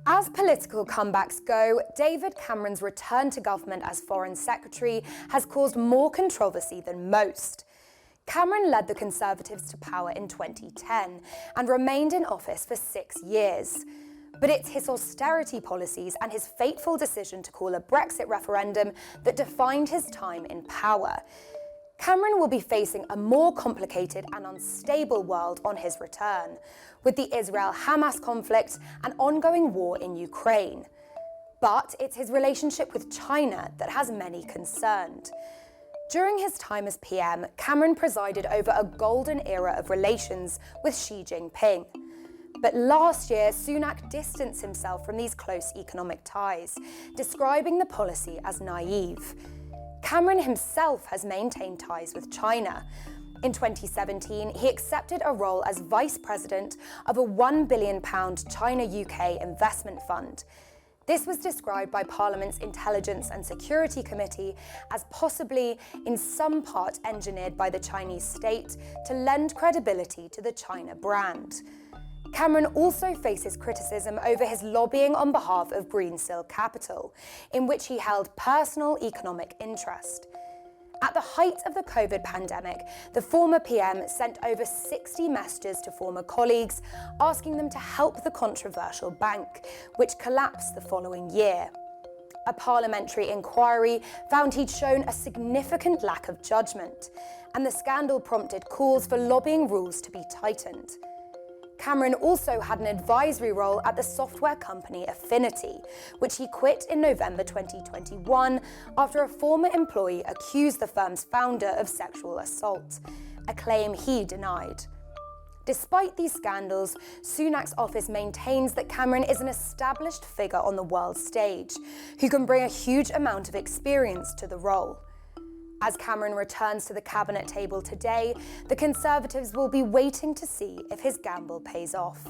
As political comebacks go, David Cameron's return to government as Foreign Secretary has caused more controversy than most. Cameron led the Conservatives to power in 2010 and remained in office for 6 years. But it's his austerity policies and his fateful decision to call a Brexit referendum that defined his time in power. Cameron will be facing a more complicated and unstable world on his return, with the Israel-Hamas conflict and ongoing war in Ukraine. But it's his relationship with China that has many concerned. During his time as PM, Cameron presided over a golden era of relations with Xi Jinping. But last year, Sunak distanced himself from these close economic ties, describing the policy as naive. Cameron himself has maintained ties with China. In 2017, he accepted a role as vice president of a £1 billion China-UK investment fund. This was described by Parliament's Intelligence and Security Committee as possibly, in some part, engineered by the Chinese state to lend credibility to the China brand. Cameron also faces criticism over his lobbying on behalf of Greensill Capital, in which he held personal economic interest. At the height of the COVID pandemic, the former PM sent over 60 messages to former colleagues asking them to help the controversial bank, which collapsed the following year. A parliamentary inquiry found he'd shown a significant lack of judgment, and the scandal prompted calls for lobbying rules to be tightened. Cameron also had an advisory role at the software company Affinity, which he quit in November 2021 after a former employee accused the firm's founder of sexual assault, a claim he denied. Despite these scandals, Sunak's office maintains that Cameron is an established figure on the world stage, who can bring a huge amount of experience to the role. As Cameron returns to the cabinet table today, the Conservatives will be waiting to see if his gamble pays off.